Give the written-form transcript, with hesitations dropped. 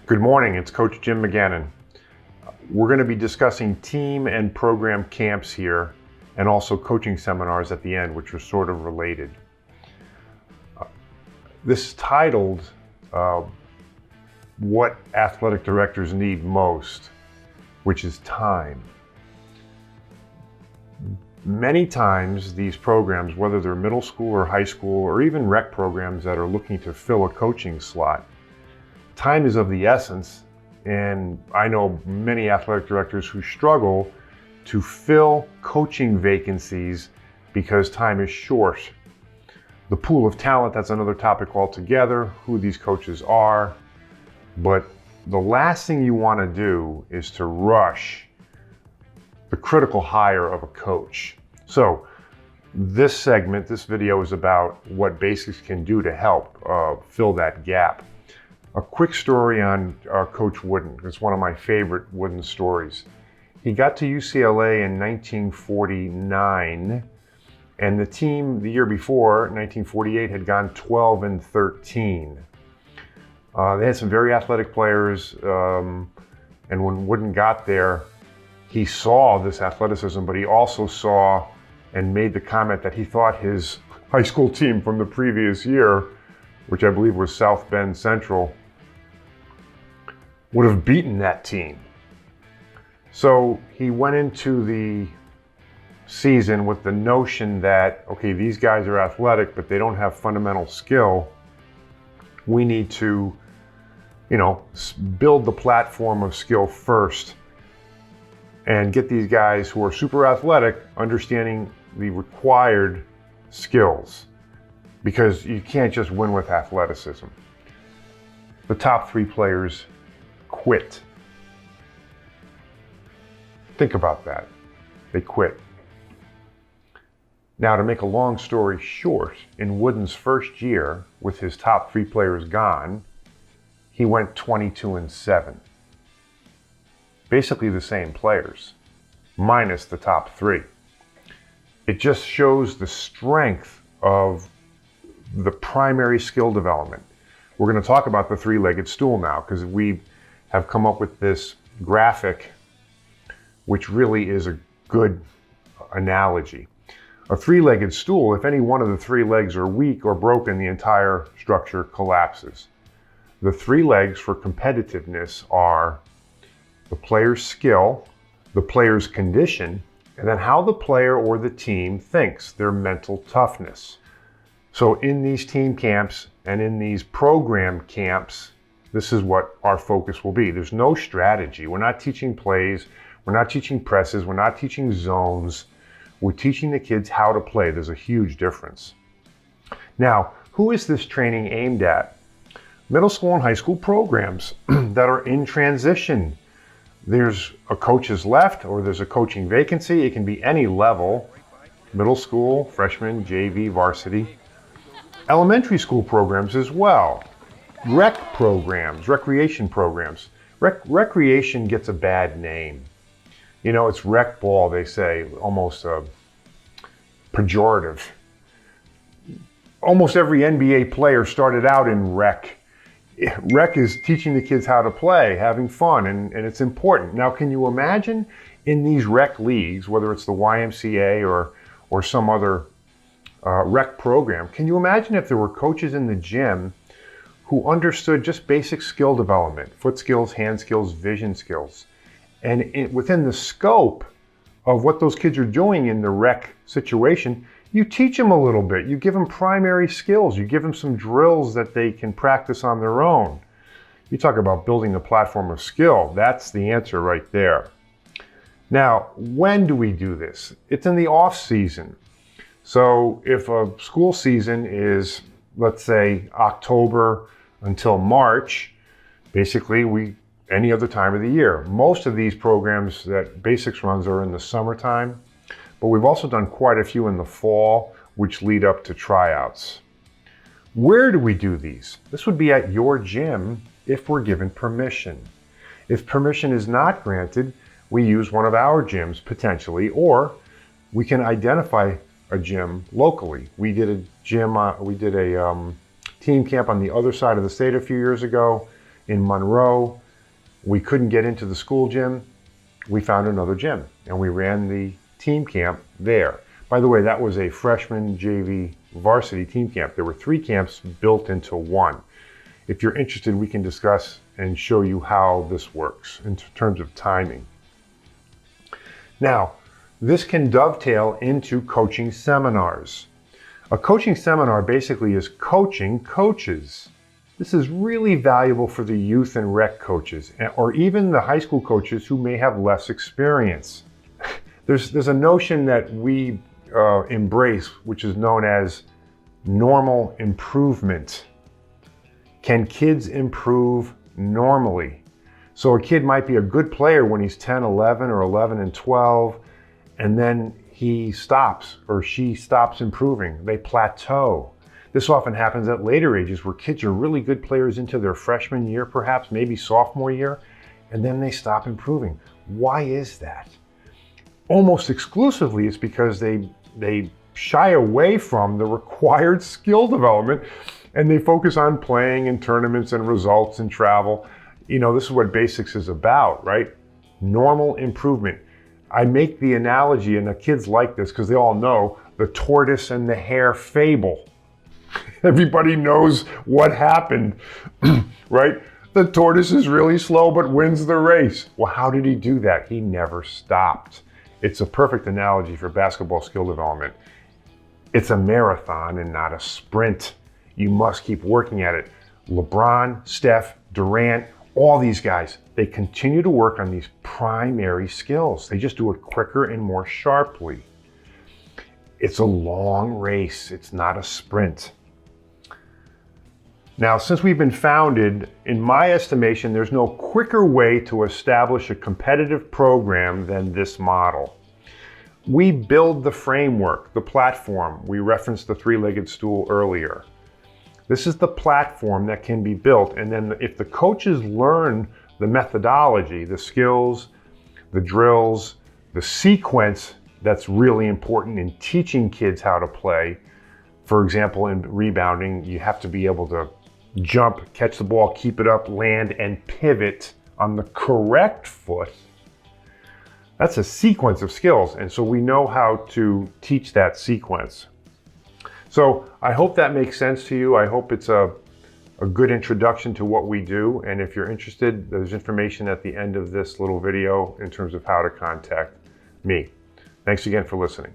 Good morning, it's Coach Jim McGannon. We're going to be discussing team and program camps here and also coaching seminars at the end, which are sort of related. This is titled, What Athletic Directors Need Most, which is time. Many times these programs, whether they're middle school or high school or even rec programs that are looking to fill a coaching slot, time is of the essence, and I know many athletic directors who struggle to fill coaching vacancies because time is short. The pool of talent, that's another topic altogether, who these coaches are, but the last thing you want to do is to rush the critical hire of a coach. So this video is about what basics can do to help fill that gap. A quick story on Coach Wooden. It's one of my favorite Wooden stories. He got to UCLA in 1949, and the team the year before, 1948, had gone 12-13. They had some very athletic players, and when Wooden got there, he saw this athleticism, but he also saw and made the comment that he thought his high school team from the previous year, which I believe was South Bend Central, would have beaten that team. So he went into the season with the notion that, okay, these guys are athletic, but they don't have fundamental skill. We need to, build the platform of skill first and get these guys who are super athletic understanding the required skills, because you can't just win with athleticism. The top 3 players quit. Think about that. They quit. Now, to make a long story short, in Wooden's first year, with his top 3 players gone, he went 22-7. Basically the same players, minus the top 3. It just shows the strength of the primary skill development. We're going to talk about the three-legged stool now, because we have come up with this graphic, which really is a good analogy. A three-legged stool, if any one of the 3 legs are weak or broken, the entire structure collapses. The 3 legs for competitiveness are the player's skill, the player's condition, and then how the player or the team thinks, their mental toughness. So in these team camps and in these program camps, this is what our focus will be. There's no strategy. We're not teaching plays. We're not teaching presses. We're not teaching zones. We're teaching the kids how to play. There's a huge difference. Now, who is this training aimed at? Middle school and high school programs that are in transition. There's a coach's left, or there's a coaching vacancy. It can be any level: middle school, freshman, JV, varsity. Elementary school programs as well. Rec programs, recreation programs. Recreation gets a bad name. It's rec ball, they say, almost pejorative. Almost every NBA player started out in rec. Rec is teaching the kids how to play, having fun, and it's important. Now, can you imagine in these rec leagues, whether it's the YMCA or some other rec program, can you imagine if there were coaches in the gym who understood just basic skill development, foot skills, hand skills, vision skills, and within the scope of what those kids are doing in the rec situation, you teach them a little bit. You give them primary skills. You give them some drills that they can practice on their own. You talk about building a platform of skill. That's the answer right there. Now, when do we do this? It's in the off season. So if a school season is, let's say, October until March, basically any other time of the year. Most of these programs that basics runs are in the summertime, but we've also done quite a few in the fall, which lead up to tryouts. Where do we do these? This would be at your gym if we're given permission. If permission is not granted, we use one of our gyms potentially, or we can identify a gym locally. We did a team camp on the other side of the state a few years ago, in Monroe. We couldn't get into the school gym. We found another gym and we ran the team camp there. By the way, that was a freshman JV varsity team camp. There were 3 camps built into one. If you're interested, we can discuss and show you how this works in terms of timing. Now, this can dovetail into coaching seminars. A coaching seminar basically is coaching coaches. This is really valuable for the youth and rec coaches, or even the high school coaches who may have less experience. There's a notion that we embrace, which is known as normal improvement. Can kids improve normally? So a kid might be a good player when he's 10, 11, or 11 and 12, and then he stops or she stops improving. They plateau. This often happens at later ages where kids are really good players into their freshman year, perhaps, maybe sophomore year, and then they stop improving. Why is that? Almost exclusively it's because they shy away from the required skill development and they focus on playing in tournaments and results and travel. You know, this is what basics is about, right? Normal improvement. I make the analogy, and the kids like this because they all know the tortoise and the hare fable. Everybody knows what happened, right? The tortoise is really slow but wins the race. Well, how did he do that? He never stopped. It's a perfect analogy for basketball skill development. It's a marathon and not a sprint. You must keep working at it. LeBron, Steph, Durant, all these guys, they continue to work on these primary skills. They just do it quicker and more sharply. It's a long race. It's not a sprint. Now, since we've been founded, in my estimation, there's no quicker way to establish a competitive program than this model. We build the framework, the platform. We referenced the three-legged stool earlier. This is the platform that can be built, and then if the coaches learn the methodology, the skills, the drills, the sequence that's really important in teaching kids how to play. For example, in rebounding, you have to be able to jump, catch the ball, keep it up, land, and pivot on the correct foot. That's a sequence of skills, and so we know how to teach that sequence. So I hope that makes sense to you. I hope it's a good introduction to what we do, and if you're interested, there's information at the end of this little video in terms of how to contact me. Thanks again for listening.